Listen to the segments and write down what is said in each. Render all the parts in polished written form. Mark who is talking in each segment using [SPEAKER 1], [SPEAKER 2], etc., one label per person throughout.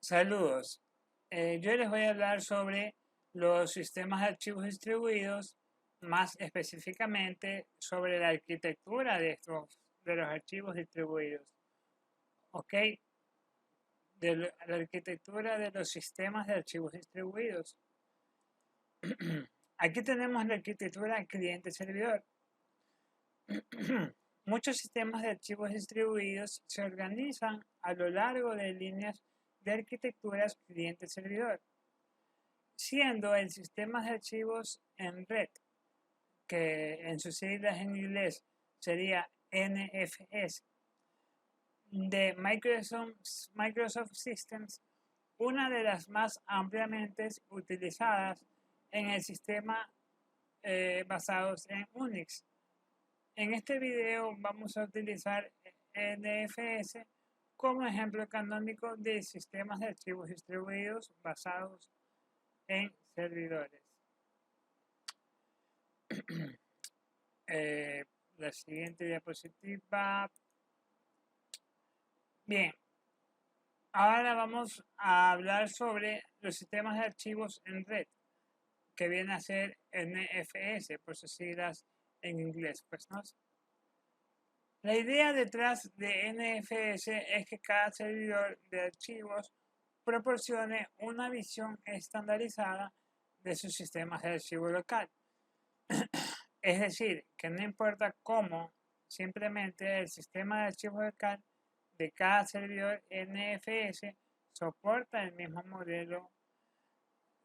[SPEAKER 1] Saludos. Yo les voy a hablar sobre los sistemas de archivos distribuidos, más específicamente sobre la arquitectura de los archivos distribuidos. ¿Ok? La arquitectura de los sistemas de archivos distribuidos. Aquí tenemos la arquitectura cliente-servidor. Muchos sistemas de archivos distribuidos se organizan a lo largo de líneas de arquitecturas cliente-servidor, siendo el sistema de archivos en red, que en sus siglas en inglés sería NFS, de Microsoft Systems, una de las más ampliamente utilizadas en el sistema basados en Unix. En este video vamos a utilizar NFS como ejemplo canónico de sistemas de archivos distribuidos basados en servidores. La siguiente diapositiva. Bien, ahora vamos a hablar sobre los sistemas de archivos en red, que viene a ser NFS por sus siglas en inglés, pues, ¿no? La idea detrás de NFS es que cada servidor de archivos proporcione una visión estandarizada de sus sistemas de archivo local. Es decir, que no importa cómo, simplemente el sistema de archivo local de cada servidor NFS soporta el mismo modelo,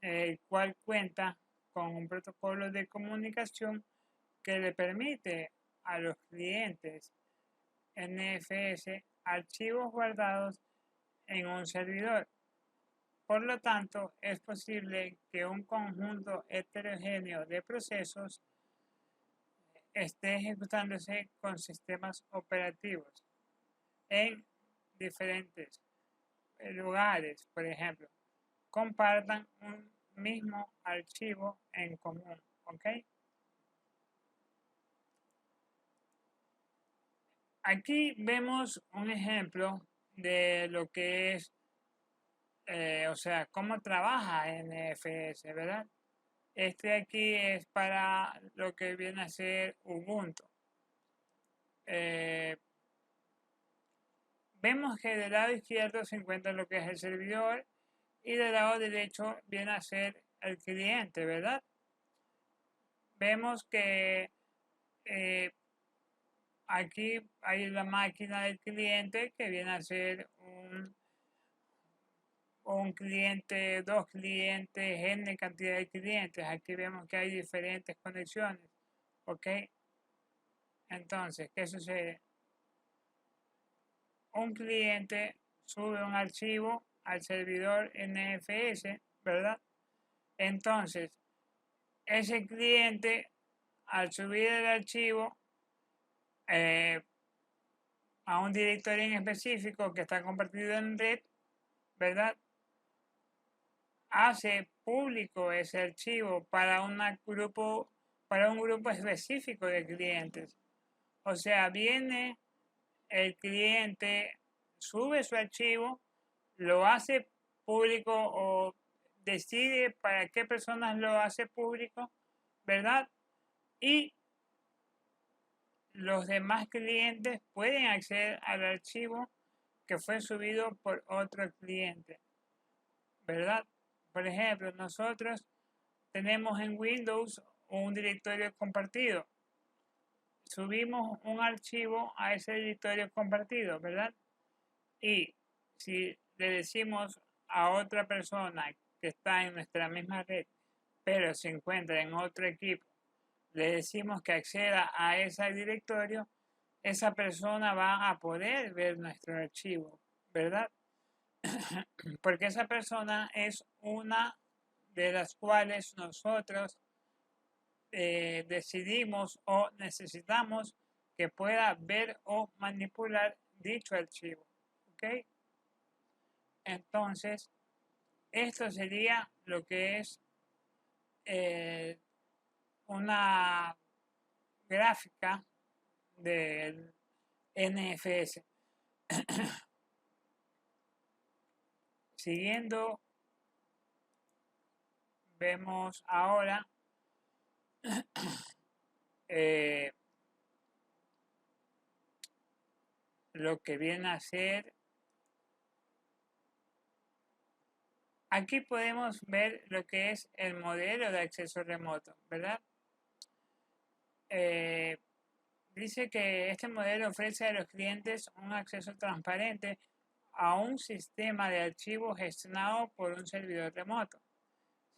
[SPEAKER 1] el cual cuenta con un protocolo de comunicación que le permite a los clientes NFS archivos guardados en un servidor. Por lo tanto, es posible que un conjunto heterogéneo de procesos esté ejecutándose con sistemas operativos en diferentes lugares, por ejemplo, compartan un mismo archivo en común, ¿ok? Aquí vemos un ejemplo de lo que es, o sea, cómo trabaja NFS, ¿verdad? Este aquí es para lo que viene a ser Ubuntu. Vemos que del lado izquierdo se encuentra lo que es el servidor y del lado derecho viene a ser el cliente, ¿verdad? Vemos que aquí hay la máquina del cliente que viene a ser un cliente, dos clientes, n cantidad de clientes. Aquí vemos que hay diferentes conexiones, ¿ok? Entonces, ¿qué sucede? Un cliente sube un archivo al servidor NFS, ¿verdad? Entonces, ese cliente, al subir el archivo a un directorio en específico que está compartido en red, ¿verdad? Hace público ese archivo para un grupo específico de clientes. O sea, viene el cliente, sube su archivo, lo hace público o decide para qué personas lo hace público, ¿verdad? Y los demás clientes pueden acceder al archivo que fue subido por otro cliente, ¿verdad? Por ejemplo, nosotros tenemos en Windows un directorio compartido. Subimos un archivo a ese directorio compartido, ¿verdad? Y si le decimos a otra persona que está en nuestra misma red, pero se encuentra en otro equipo, le decimos que acceda a ese directorio, esa persona va a poder ver nuestro archivo, ¿verdad? Porque esa persona es una de las cuales nosotros decidimos o necesitamos que pueda ver o manipular dicho archivo, ¿ok? Entonces, esto sería lo que es eh, una gráfica del NFS. Siguiendo, vemos ahora lo que viene a ser. Aquí podemos ver lo que es el modelo de acceso remoto, ¿verdad? Dice que este modelo ofrece a los clientes un acceso transparente a un sistema de archivos gestionado por un servidor remoto.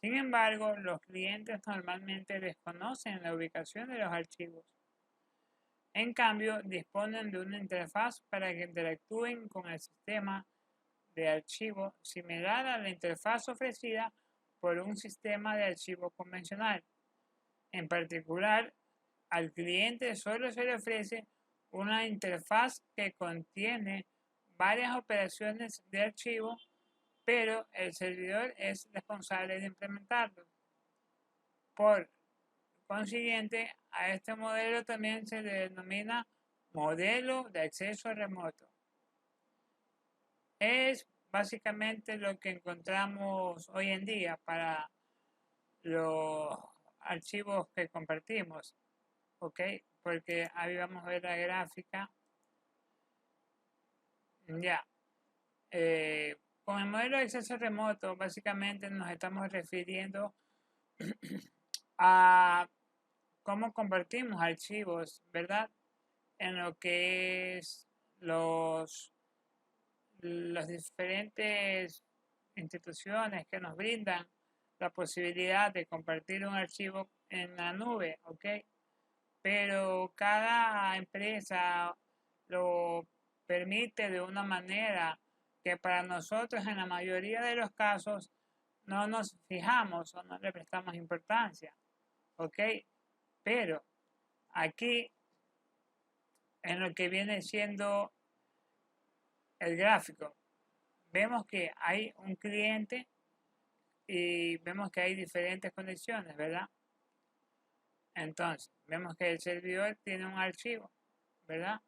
[SPEAKER 1] Sin embargo, los clientes normalmente desconocen la ubicación de los archivos. En cambio, disponen de una interfaz para que interactúen con el sistema de archivo similar a la interfaz ofrecida por un sistema de archivo convencional. En particular, al cliente solo se le ofrece una interfaz que contiene varias operaciones de archivo, pero el servidor es responsable de implementarlo. Por consiguiente, a este modelo también se le denomina modelo de acceso remoto. Es básicamente lo que encontramos hoy en día para los archivos que compartimos, ¿ok? Porque ahí vamos a ver la gráfica. Ya. Con el modelo de acceso remoto, básicamente nos estamos refiriendo a cómo compartimos archivos, ¿verdad? En lo que es las diferentes instituciones que nos brindan la posibilidad de compartir un archivo en la nube, ¿ok? Pero cada empresa lo permite de una manera que para nosotros en la mayoría de los casos no nos fijamos o no le prestamos importancia, ¿ok? Pero aquí en lo que viene siendo el gráfico, vemos que hay un cliente y vemos que hay diferentes conexiones, ¿verdad? Entonces, vemos que el servidor tiene un archivo, ¿verdad?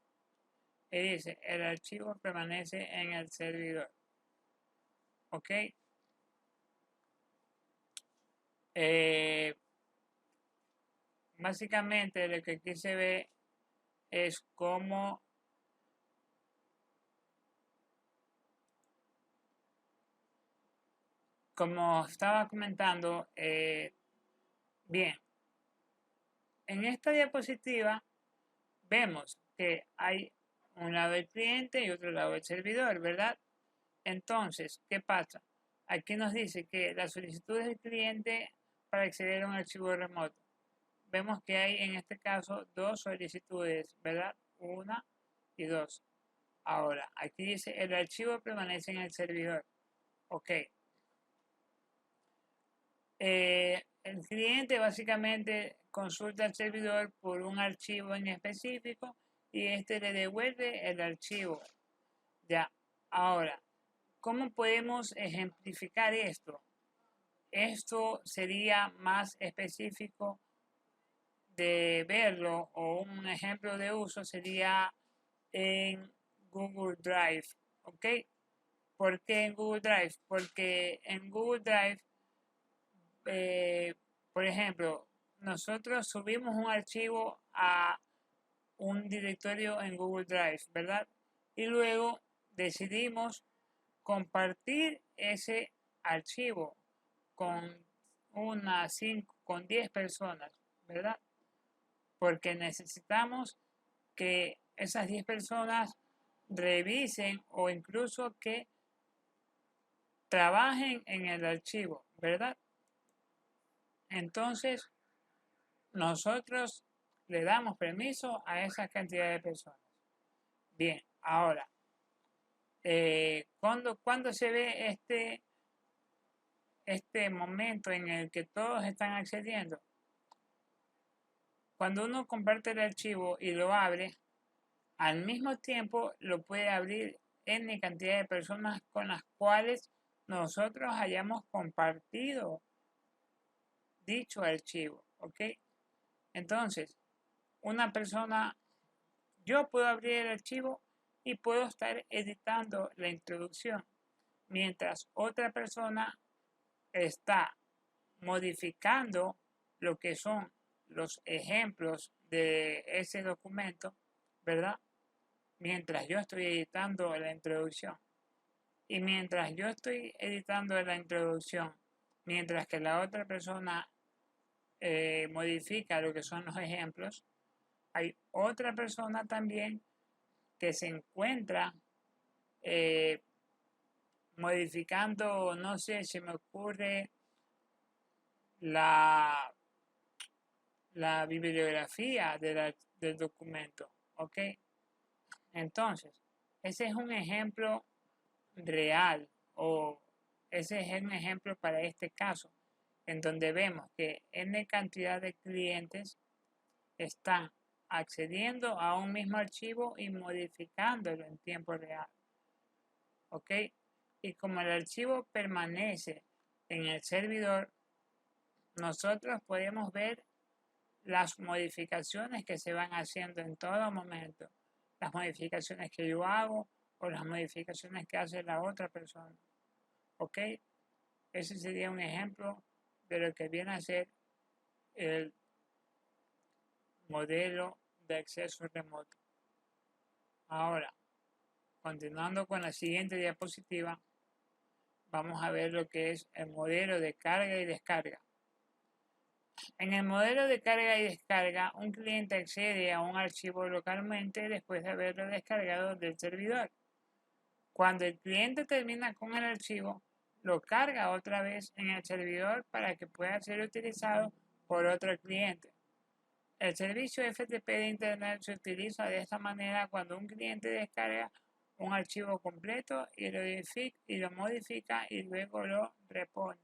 [SPEAKER 1] Y dice, el archivo permanece en el servidor. ¿Ok? Básicamente lo que aquí se ve es cómo como estaba comentando, bien, en esta diapositiva vemos que hay un lado del cliente y otro lado del servidor, ¿verdad? Entonces, ¿qué pasa? Aquí nos dice que la solicitud del cliente para acceder a un archivo remoto. Vemos que hay en este caso dos solicitudes, ¿verdad? Una y dos. Ahora, aquí dice el archivo permanece en el servidor. Ok. El cliente básicamente consulta al servidor por un archivo en específico y este le devuelve el archivo. Ya. Ahora, ¿cómo podemos ejemplificar esto? Esto sería más específico de verlo, o un ejemplo de uso sería en Google Drive, ¿ok? ¿Por qué en Google Drive? Porque en Google Drive, por ejemplo, nosotros subimos un archivo a un directorio en Google Drive, ¿verdad? Y luego decidimos compartir ese archivo con con 10 personas, ¿verdad? Porque necesitamos que esas 10 personas revisen o incluso que trabajen en el archivo, ¿verdad? Entonces, nosotros le damos permiso a esa cantidad de personas. Bien, ahora, ¿cuándo se ve este momento en el que todos están accediendo? Cuando uno comparte el archivo y lo abre, al mismo tiempo lo puede abrir N cantidad de personas con las cuales nosotros hayamos compartido dicho archivo, ¿ok? Entonces, una persona, yo puedo abrir el archivo y puedo estar editando la introducción. mientras otra persona está modificando lo que son los ejemplos de ese documento, ¿verdad? Mientras yo estoy editando la introducción. Y mientras yo estoy editando la introducción, mientras que la otra persona modifica lo que son los ejemplos, hay otra persona también que se encuentra modificando, no sé, se me ocurre la bibliografía del documento, ¿ok? Entonces, ese es un ejemplo real, o ese es un ejemplo para este caso, en donde vemos que n cantidad de clientes están accediendo a un mismo archivo y modificándolo en tiempo real, ¿ok? Y como el archivo permanece en el servidor, nosotros podemos ver las modificaciones que se van haciendo en todo momento, las modificaciones que yo hago o las modificaciones que hace la otra persona, ¿ok? Ese sería un ejemplo de lo que viene a ser el modelo de acceso remoto. Ahora, continuando con la siguiente diapositiva, vamos a ver lo que es el modelo de carga y descarga. En el modelo de carga y descarga, un cliente accede a un archivo localmente después de haberlo descargado del servidor. Cuando el cliente termina con el archivo, lo carga otra vez en el servidor para que pueda ser utilizado por otro cliente. El servicio FTP de Internet se utiliza de esta manera cuando un cliente descarga un archivo completo y lo modifica y luego lo repone.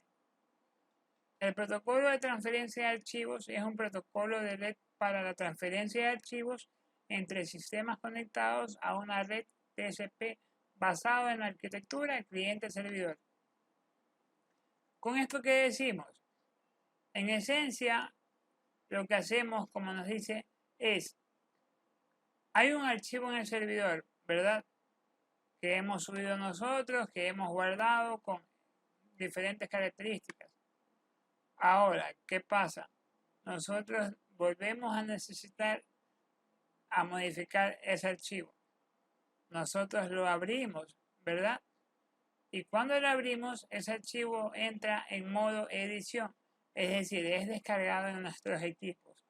[SPEAKER 1] El protocolo de transferencia de archivos es un protocolo de red para la transferencia de archivos entre sistemas conectados a una red TCP basado en la arquitectura cliente-servidor. ¿Con esto qué decimos? En esencia, lo que hacemos, como nos dice, es, hay un archivo en el servidor, ¿verdad? Que hemos subido nosotros, que hemos guardado con diferentes características. Ahora, ¿qué pasa? Nosotros volvemos a necesitar a modificar ese archivo. Nosotros lo abrimos, ¿verdad? Y cuando lo abrimos, ese archivo entra en modo edición, es decir, es descargado en nuestros equipos.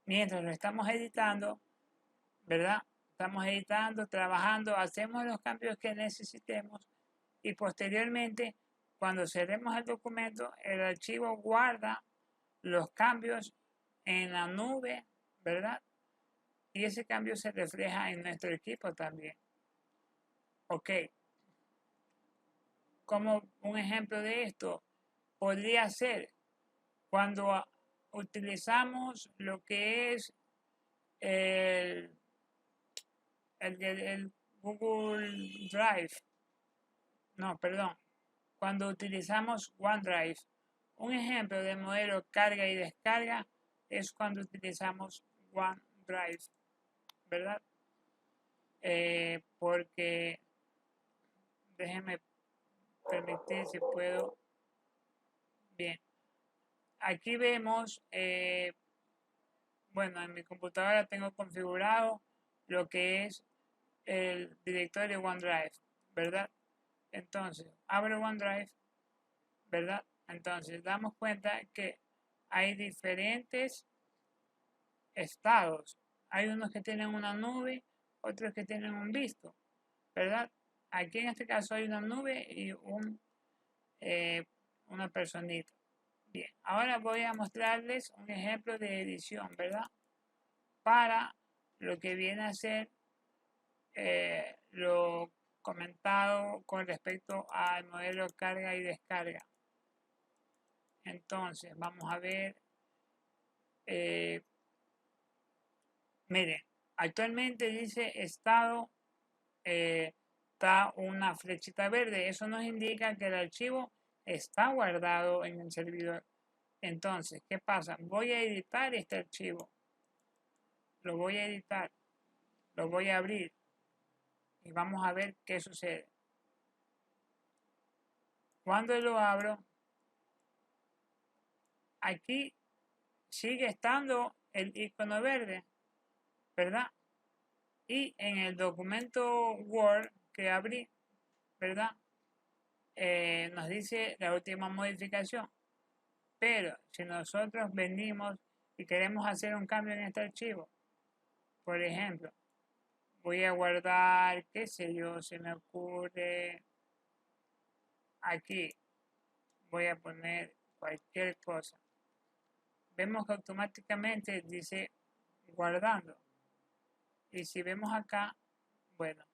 [SPEAKER 1] Mientras lo estamos editando, ¿verdad? Estamos editando, trabajando, hacemos los cambios que necesitemos y posteriormente, cuando cerremos el documento, el archivo guarda los cambios en la nube, ¿verdad? Y ese cambio se refleja en nuestro equipo también. Ok. Como un ejemplo de esto podría ser cuando utilizamos lo que es el Google Drive. No, perdón. Cuando utilizamos OneDrive. Un ejemplo de modelo carga y descarga es cuando utilizamos OneDrive, ¿verdad? Porque déjenme permitir si puedo. Bien. Aquí vemos, bueno, en mi computadora tengo configurado lo que es el directorio OneDrive, ¿verdad? Entonces, abro OneDrive, ¿verdad? Entonces, damos cuenta que hay diferentes estados. Hay unos que tienen una nube, otros que tienen un visto, ¿verdad? Aquí en este caso hay una nube y una personita. Bien, ahora voy a mostrarles un ejemplo de edición, ¿verdad? Para lo que viene a ser lo comentado con respecto al modelo carga y descarga. Entonces, vamos a ver. Miren, actualmente dice estado, está una flechita verde. Eso nos indica que el archivo está guardado en el servidor. Entonces, ¿qué pasa? Voy a editar este archivo. Lo voy a editar. Lo voy a abrir. Y vamos a ver qué sucede. Cuando lo abro, aquí sigue estando el icono verde, ¿verdad? Y en el documento Word que abrí, ¿verdad? Nos dice la última modificación. Pero si nosotros venimos y queremos hacer un cambio en este archivo, por ejemplo, voy a guardar, qué sé yo, se me ocurre aquí, voy a poner cualquier cosa. Vemos que automáticamente dice guardando. Y si vemos acá, bueno,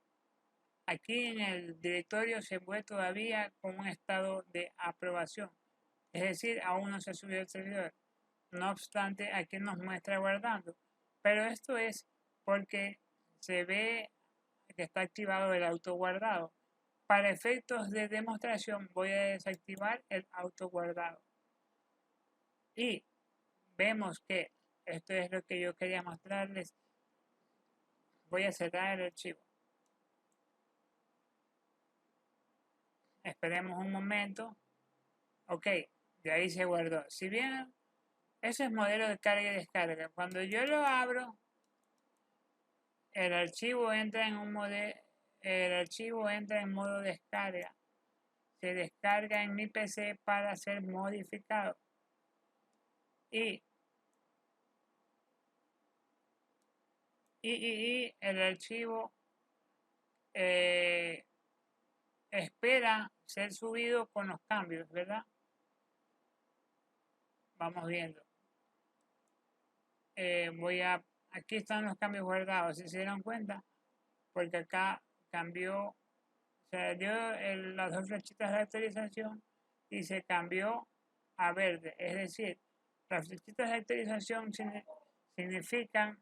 [SPEAKER 1] aquí en el directorio se ve todavía con un estado de aprobación. Es decir, aún no se subió el servidor. No obstante, aquí nos muestra guardando. Pero esto es porque se ve que está activado el auto guardado. Para efectos de demostración voy a desactivar el auto guardado. Y vemos que esto es lo que yo quería mostrarles. Voy a cerrar el archivo. Esperemos un momento. Ok, de ahí se guardó. Si bien eso es modelo de carga y descarga, cuando yo lo abro, el archivo entra en modo descarga. Se descarga en mi PC para ser modificado. Y el archivo espera ser subido con los cambios, ¿verdad? Vamos viendo. Aquí están los cambios guardados, si se dieron cuenta, porque acá cambió, se dio las dos flechitas de actualización y se cambió a verde. Es decir, las flechitas de actualización significan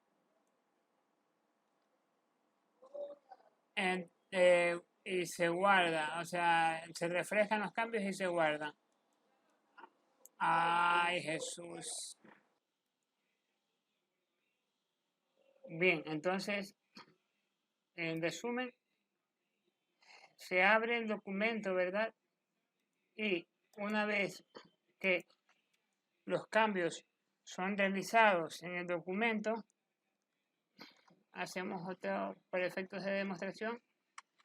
[SPEAKER 1] y se guarda, o sea, se reflejan los cambios y se guardan. Ay, Jesús. Bien, entonces, en resumen, se abre el documento, ¿verdad? Y una vez que los cambios son realizados en el documento, hacemos otro, por efectos de demostración,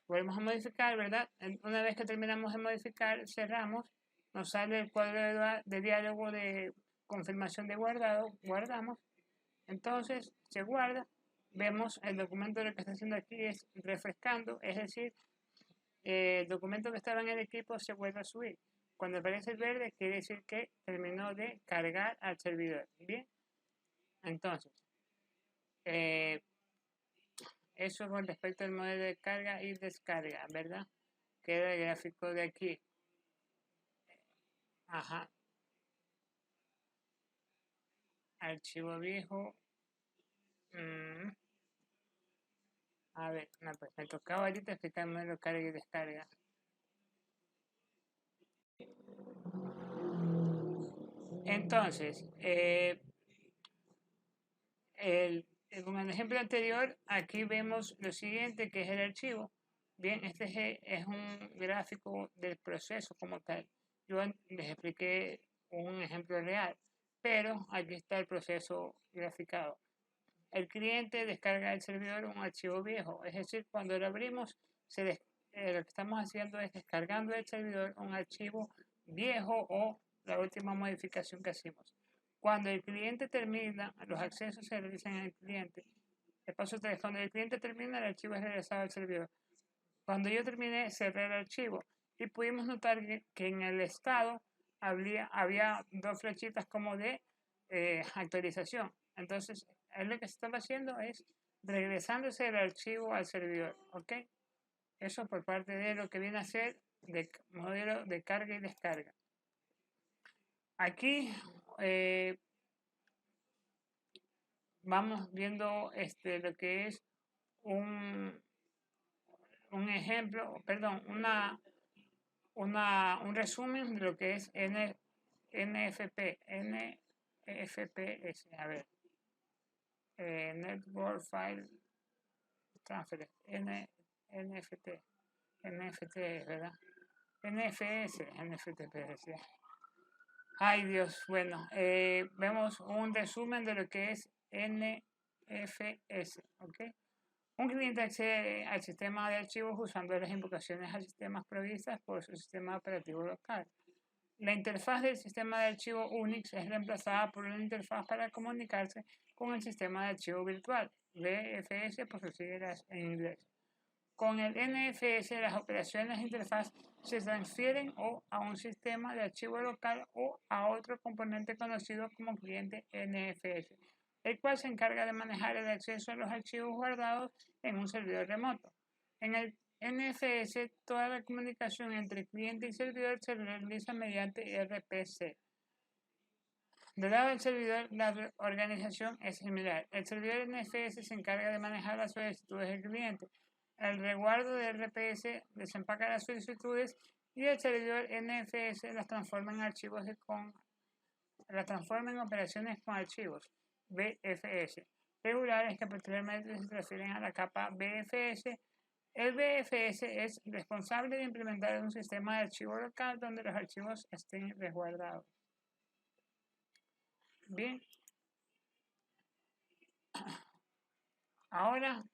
[SPEAKER 1] volvemos a modificar, ¿verdad? Una vez que terminamos de modificar, cerramos, nos sale el cuadro de diálogo de confirmación de guardado, guardamos, entonces se guarda, vemos el documento, lo que está haciendo aquí es refrescando, es decir, el documento que estaba en el equipo se vuelve a subir. Cuando aparece el verde quiere decir que terminó de cargar al servidor. Bien, entonces, eso con respecto al modelo de carga y descarga, ¿verdad? Queda el gráfico de aquí. Ajá. Archivo viejo. A ver, no, pues me tocaba ahorita explicar el modelo de carga y descarga. Entonces, con el ejemplo anterior, aquí vemos lo siguiente, que es el archivo. Bien, este es un gráfico del proceso como tal. Yo les expliqué un ejemplo real, pero aquí está el proceso graficado. El cliente descarga del servidor un archivo viejo, es decir, cuando lo abrimos, lo que estamos haciendo es descargando del servidor un archivo viejo o la última modificación que hicimos. Cuando el cliente termina, los accesos se realizan en el cliente. El paso 3, cuando el cliente termina, el archivo es regresado al servidor. Cuando yo terminé, cerré el archivo y pudimos notar que en el estado había dos flechitas como de actualización. Entonces, lo que se estaba haciendo es regresándose el archivo al servidor, ¿ok? Eso por parte de lo que viene a ser de modelo de carga y descarga. Aquí vamos viendo lo que es un ejemplo, perdón, un resumen de lo que es NFPs, a ver, Network File Transfer, NFT, ¿verdad? NFS, NFTPS. Ay Dios, bueno, vemos un resumen de lo que es NFS, ¿ok? Un cliente accede al sistema de archivos usando las invocaciones a sistemas provistas por su sistema operativo local. La interfaz del sistema de archivo Unix es reemplazada por una interfaz para comunicarse con el sistema de archivo virtual, BFS por sus siglas en inglés. Con el NFS, las operaciones de interfaz se transfieren o a un sistema de archivo local o a otro componente conocido como cliente NFS, el cual se encarga de manejar el acceso a los archivos guardados en un servidor remoto. En el NFS, toda la comunicación entre cliente y servidor se realiza mediante RPC. Del lado del servidor, la organización es similar. El servidor NFS se encarga de manejar las solicitudes del cliente. El resguardo de RPS desempaca las solicitudes y el servidor NFS las transforma en archivos las transforma en operaciones con archivos BFS regulares que posteriormente se transfieren a la capa BFS. El BFS es responsable de implementar un sistema de archivo local donde los archivos estén resguardados. Bien, ahora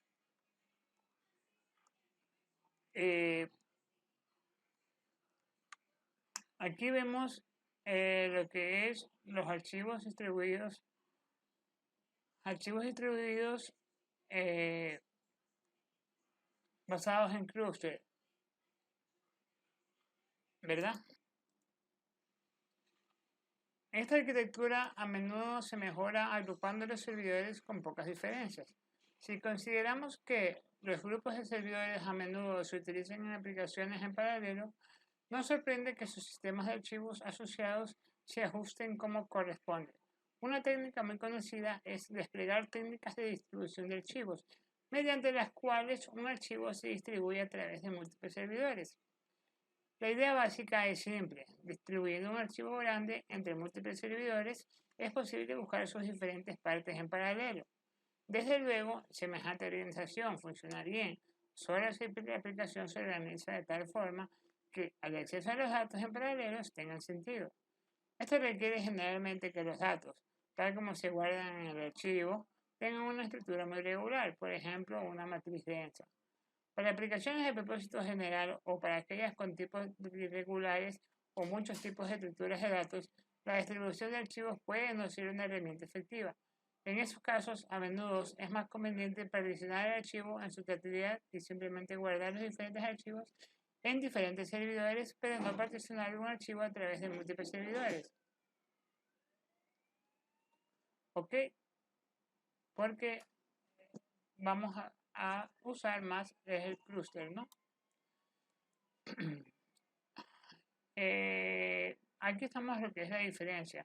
[SPEAKER 1] aquí vemos lo que es los archivos distribuidos basados en clúster, ¿verdad? Esta arquitectura a menudo se mejora agrupando los servidores con pocas diferencias. Si consideramos que los grupos de servidores a menudo se utilizan en aplicaciones en paralelo, no sorprende que sus sistemas de archivos asociados se ajusten como corresponde. Una técnica muy conocida es desplegar técnicas de distribución de archivos, mediante las cuales un archivo se distribuye a través de múltiples servidores. La idea básica es simple. Distribuyendo un archivo grande entre múltiples servidores, es posible buscar sus diferentes partes en paralelo. Desde luego, semejante organización funciona bien, solo si la aplicación se organiza de tal forma que el acceso a los datos en paralelos tenga sentido. Esto requiere generalmente que los datos, tal como se guardan en el archivo, tengan una estructura muy regular, por ejemplo, una matriz densa. Para aplicaciones de propósito general o para aquellas con tipos irregulares o muchos tipos de estructuras de datos, la distribución de archivos puede no ser una herramienta efectiva. En esos casos, a menudo es más conveniente particionar el archivo en su totalidad y simplemente guardar los diferentes archivos en diferentes servidores, pero no particionar un archivo a través de múltiples servidores. ¿Ok? Porque vamos a usar más el clúster, ¿no? Aquí estamos lo que es la diferencia.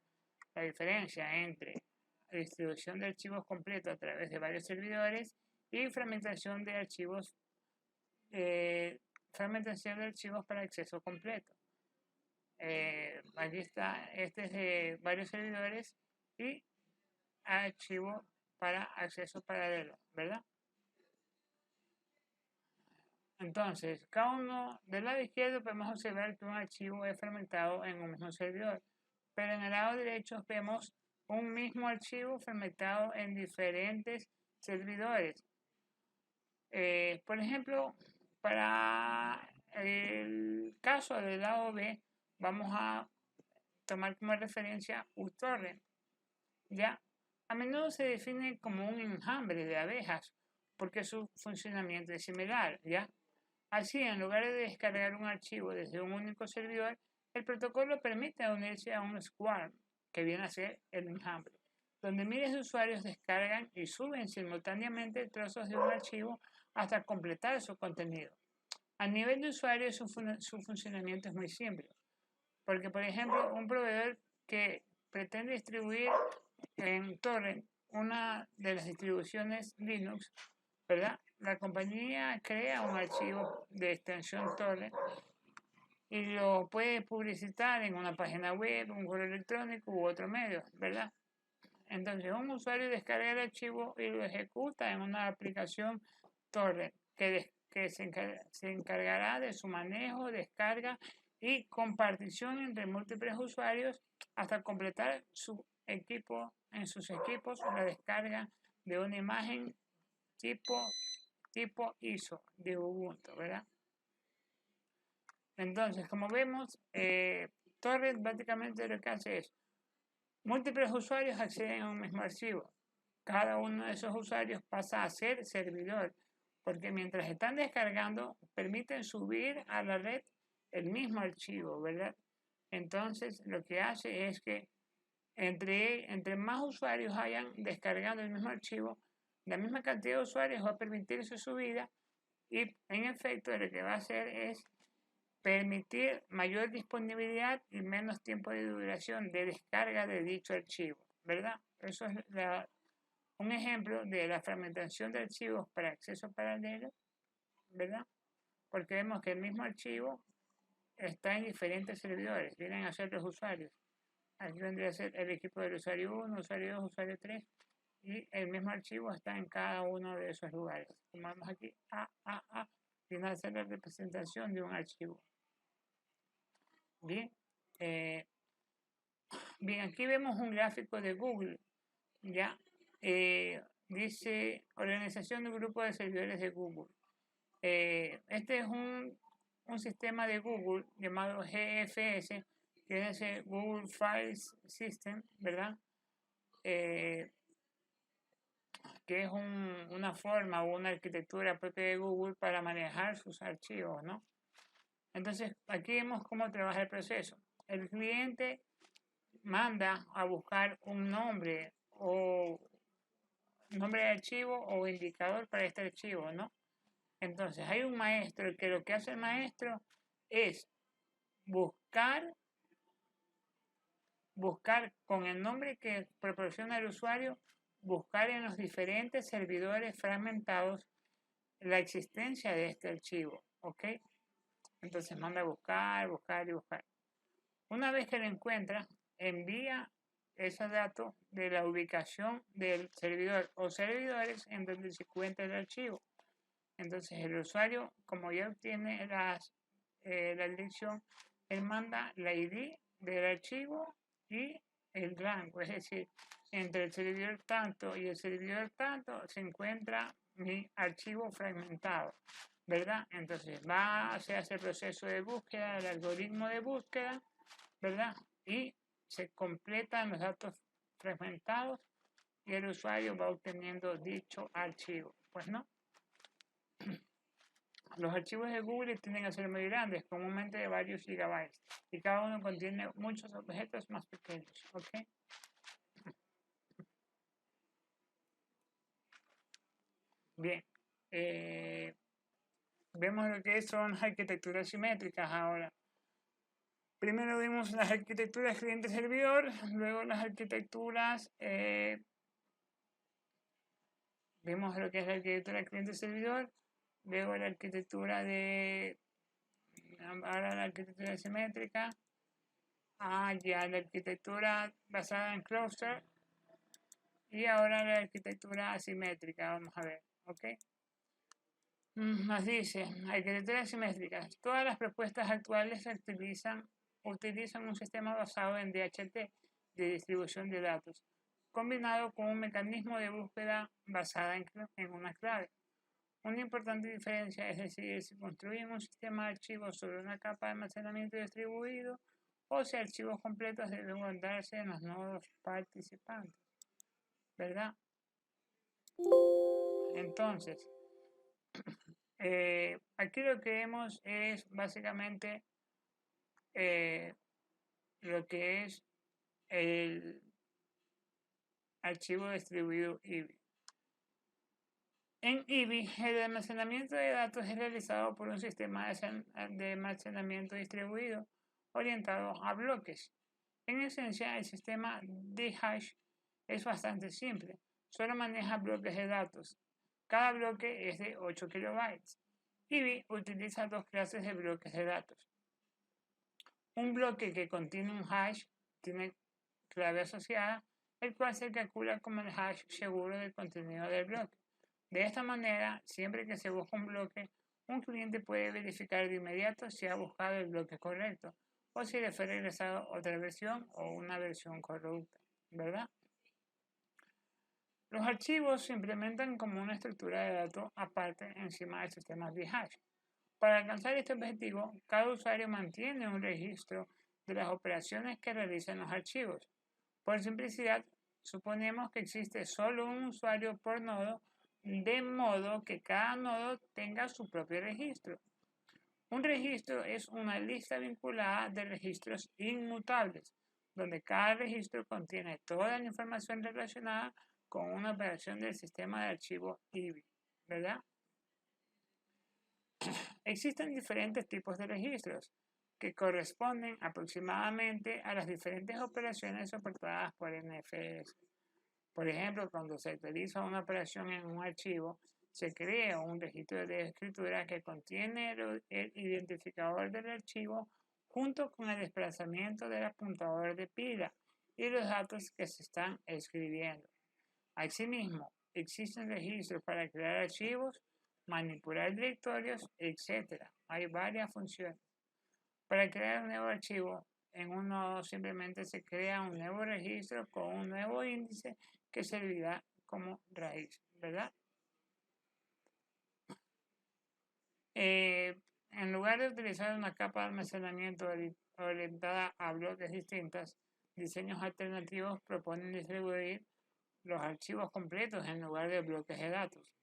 [SPEAKER 1] La diferencia entre distribución de archivos completo a través de varios servidores y fragmentación de archivos para acceso completo. Aquí está, este es de varios servidores y archivo para acceso paralelo, ¿verdad? Entonces, cada uno del lado izquierdo podemos observar que un archivo es fragmentado en un mismo servidor, pero en el lado derecho vemos un mismo archivo fragmentado en diferentes servidores. Por ejemplo, para el caso del lado B, vamos a tomar como referencia uTorrent. ¿Ya? A menudo se define como un enjambre de abejas porque su funcionamiento es similar, ¿ya? Así, en lugar de descargar un archivo desde un único servidor, el protocolo permite unirse a un swarm, que viene a ser el enjambre, donde miles de usuarios descargan y suben simultáneamente trozos de un archivo hasta completar su contenido. A nivel de usuario, su funcionamiento es muy simple, porque, por ejemplo, un proveedor que pretende distribuir en torrent una de las distribuciones Linux, ¿verdad? La compañía crea un archivo de extensión torrent y lo puede publicitar en una página web, un correo electrónico u otro medio, ¿verdad? Entonces, un usuario descarga el archivo y lo ejecuta en una aplicación torrent que se encargará de su manejo, descarga y compartición entre múltiples usuarios hasta completar su equipo en sus equipos la descarga de una imagen tipo ISO de Ubuntu, ¿verdad? Entonces, como vemos, Torrent básicamente lo que hace es múltiples usuarios acceden a un mismo archivo. Cada uno de esos usuarios pasa a ser servidor, porque mientras están descargando, permiten subir a la red el mismo archivo, ¿verdad? Entonces, lo que hace es que entre más usuarios hayan descargando el mismo archivo, la misma cantidad de usuarios va a permitir su subida y, en efecto, lo que va a hacer es permitir mayor disponibilidad y menos tiempo de duración de descarga de dicho archivo, ¿verdad? Eso es un ejemplo de la fragmentación de archivos para acceso paralelo, ¿verdad? Porque vemos que el mismo archivo está en diferentes servidores, vienen a ser los usuarios. Aquí vendría a ser el equipo del usuario 1, usuario 2, usuario 3, y el mismo archivo está en cada uno de esos lugares. Como vemos aquí, viene a ser la representación de un archivo. Bien, bien, aquí vemos un gráfico de Google, ya, dice organización de grupo de servidores de Google. Este es un sistema de Google llamado GFS, que es el Google Files System, ¿verdad? Que es una forma o una arquitectura propia de Google para manejar sus archivos, ¿no? Entonces, aquí vemos cómo trabaja el proceso. El cliente manda a buscar un nombre de archivo o indicador para este archivo, ¿no? Entonces hay un maestro que lo que hace el maestro es buscar con el nombre que proporciona el usuario, buscar en los diferentes servidores fragmentados la existencia de este archivo, ¿ok? Entonces manda a buscar. Una vez que lo encuentra, envía ese dato de la ubicación del servidor o servidores en donde se encuentra el archivo. Entonces el usuario, como ya obtiene la dirección, él manda la ID del archivo y el rango, es decir, entre el servidor tanto y el servidor tanto se encuentra mi archivo fragmentado, ¿verdad? Entonces se hace el proceso de búsqueda, el algoritmo de búsqueda, ¿verdad? Y se completan los datos fragmentados y el usuario va obteniendo dicho archivo, pues no. Los archivos de Google tienden a ser muy grandes, comúnmente de varios gigabytes, y cada uno contiene muchos objetos más pequeños, ¿ok? Bien, vemos lo que son las arquitecturas simétricas ahora. Primero vimos las arquitecturas cliente-servidor, luego las arquitecturas, vimos lo que es la arquitectura cliente-servidor, luego la arquitectura ahora la arquitectura simétrica, ya la arquitectura basada en cluster, y ahora la arquitectura asimétrica, vamos a ver, ¿ok? Nos dice, arquitectura asimétrica. Todas las propuestas actuales utilizan un sistema basado en DHT, de distribución de datos, combinado con un mecanismo de búsqueda basada en una clave. Una importante diferencia es decidir si construyen un sistema de archivos sobre una capa de almacenamiento distribuido o si archivos completos deben guardarse en los nodos participantes, ¿verdad? Entonces, aquí lo que vemos es básicamente lo que es el archivo distribuido IBI. En IBI, el almacenamiento de datos es realizado por un sistema de almacenamiento distribuido orientado a bloques. En esencia, el sistema de hash es bastante simple. Solo maneja bloques de datos. Cada bloque es de 8 kilobytes. IBI utiliza dos clases de bloques de datos. Un bloque que contiene un hash tiene clave asociada, el cual se calcula como el hash seguro del contenido del bloque. De esta manera, siempre que se busca un bloque, un cliente puede verificar de inmediato si ha buscado el bloque correcto o si le fue regresado otra versión o una versión corrupta, ¿verdad? Los archivos se implementan como una estructura de datos aparte encima del sistema Vhash. Para alcanzar este objetivo, cada usuario mantiene un registro de las operaciones que realizan los archivos. Por simplicidad, suponemos que existe solo un usuario por nodo, de modo que cada nodo tenga su propio registro. Un registro es una lista vinculada de registros inmutables, donde cada registro contiene toda la información relacionada con una operación del sistema de archivo IBI, ¿verdad? Existen diferentes tipos de registros que corresponden aproximadamente a las diferentes operaciones soportadas por NFS. Por ejemplo, cuando se realiza una operación en un archivo, se crea un registro de escritura que contiene el identificador del archivo junto con el desplazamiento del apuntador de pila y los datos que se están escribiendo. Asimismo, existen registros para crear archivos, manipular directorios, etc. Hay varias funciones. Para crear un nuevo archivo, en un nodo simplemente se crea un nuevo registro con un nuevo índice que servirá como raíz, ¿verdad? En lugar de utilizar una capa de almacenamiento orientada a bloques distintas, diseños alternativos proponen distribuir los archivos completos en lugar de bloques de datos.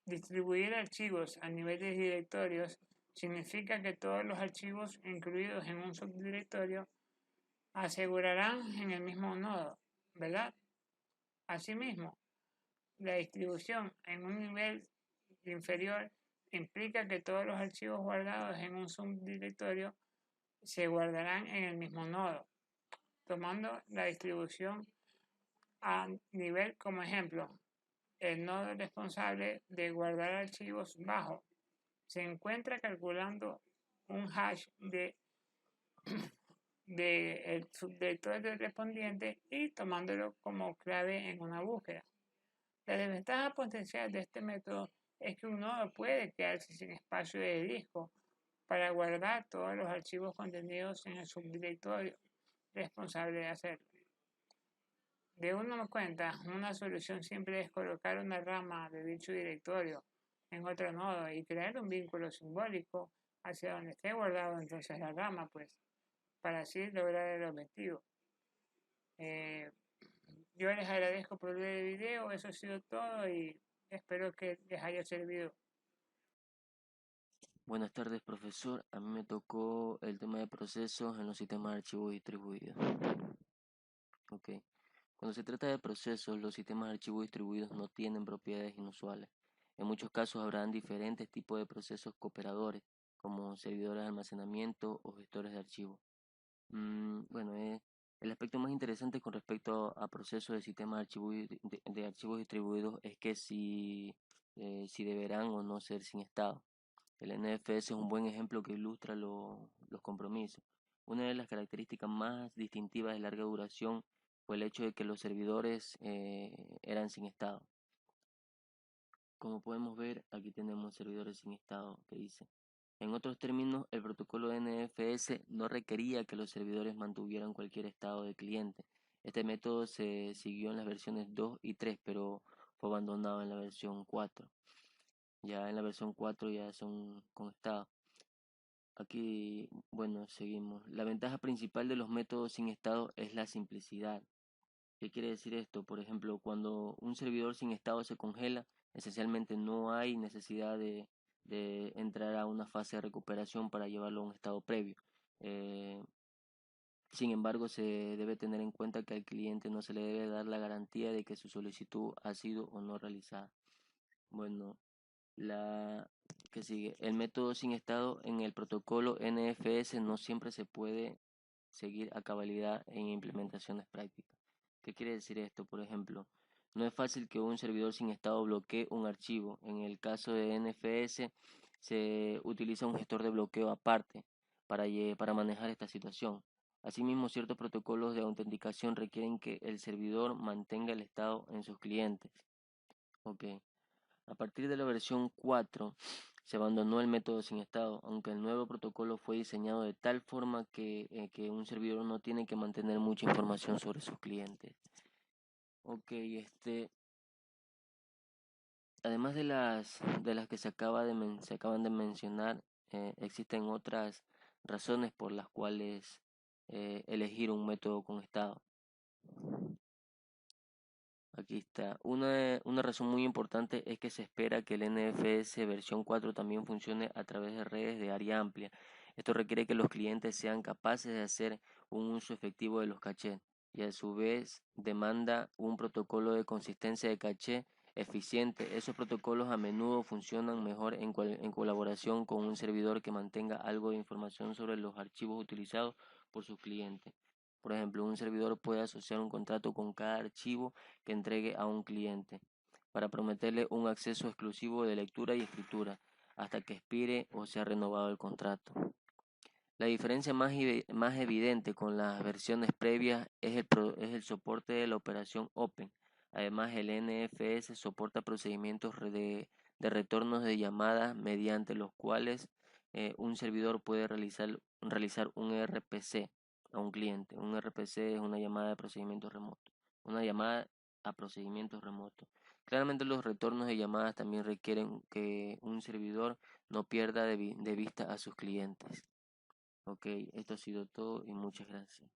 [SPEAKER 1] Distribuir archivos a nivel de directorios significa que todos los archivos incluidos en un subdirectorio asegurarán en el mismo nodo, ¿verdad? Asimismo, la distribución en un nivel inferior implica que todos los archivos guardados en un subdirectorio se guardarán en el mismo nodo, tomando la distribución a nivel como ejemplo. El nodo responsable de guardar archivos bajo se encuentra calculando un hash el subdirectorio correspondiente y tomándolo como clave en una búsqueda. La desventaja potencial de este método es que un nodo puede quedarse sin espacio de disco para guardar todos los archivos contenidos en el subdirectorio responsable de hacerlo. De una cuenta, una solución simple es colocar una rama de dicho directorio en otro nodo y crear un vínculo simbólico hacia donde esté guardado entonces la rama, pues, para así lograr el objetivo. Yo les agradezco por ver el video, eso ha sido todo y espero que les haya servido.
[SPEAKER 2] Buenas tardes, profesor. A mí me tocó el tema de procesos en los sistemas de archivos distribuidos. Ok. Cuando se trata de procesos, los sistemas de archivos distribuidos no tienen propiedades inusuales. En muchos casos habrán diferentes tipos de procesos cooperadores, como servidores de almacenamiento o gestores de archivos. El aspecto más interesante con respecto a procesos de sistemas de archivos distribuidos es que si deberán o no ser sin estado. El NFS es un buen ejemplo que ilustra los compromisos. Una de las características más distintivas de larga duración fue el hecho de que los servidores eran sin estado. Como podemos ver, aquí tenemos servidores sin estado que dice. En otros términos, el protocolo NFS no requería que los servidores mantuvieran cualquier estado de cliente. Este método se siguió en las versiones 2 y 3, pero fue abandonado en la versión 4. Ya en la versión 4 ya son con estado. Aquí, seguimos. La ventaja principal de los métodos sin estado es la simplicidad. ¿Qué quiere decir esto? Por ejemplo, cuando un servidor sin estado se congela, esencialmente no hay necesidad de entrar a una fase de recuperación para llevarlo a un estado previo. Eh, Sin embargo, se debe tener en cuenta que al cliente no se le debe dar la garantía de que su solicitud ha sido o no realizada. Bueno, la que sigue. El método sin estado en el protocolo NFS no siempre se puede seguir a cabalidad en implementaciones prácticas. ¿Qué quiere decir esto? Por ejemplo, no es fácil que un servidor sin estado bloquee un archivo. En el caso de NFS se utiliza un gestor de bloqueo aparte para manejar esta situación. Asimismo, ciertos protocolos de autenticación requieren que el servidor mantenga el estado en sus clientes. Ok. A partir de la versión 4 se abandonó el método sin estado, aunque el nuevo protocolo fue diseñado de tal forma que un servidor no tiene que mantener mucha información sobre sus clientes. Ok, además de las que se acaban de mencionar, existen otras razones por las cuales elegir un método con estado. Aquí está. Una razón muy importante es que se espera que el NFS versión 4 también funcione a través de redes de área amplia. Esto requiere que los clientes sean capaces de hacer un uso efectivo de los cachés y a su vez demanda un protocolo de consistencia de caché eficiente. Esos protocolos a menudo funcionan mejor en colaboración con un servidor que mantenga algo de información sobre los archivos utilizados por sus clientes. Por ejemplo, un servidor puede asociar un contrato con cada archivo que entregue a un cliente, para prometerle un acceso exclusivo de lectura y escritura hasta que expire o sea renovado el contrato. La diferencia más evidente con las versiones previas es el soporte de la operación Open. Además, el NFS soporta procedimientos de retornos de llamadas mediante los cuales un servidor puede realizar un RPC a un cliente. Un RPC es una llamada de procedimientos remotos. Una llamada a procedimientos remotos. Claramente los retornos de llamadas también requieren que un servidor no pierda de vista a sus clientes. Ok, esto ha sido todo y muchas gracias.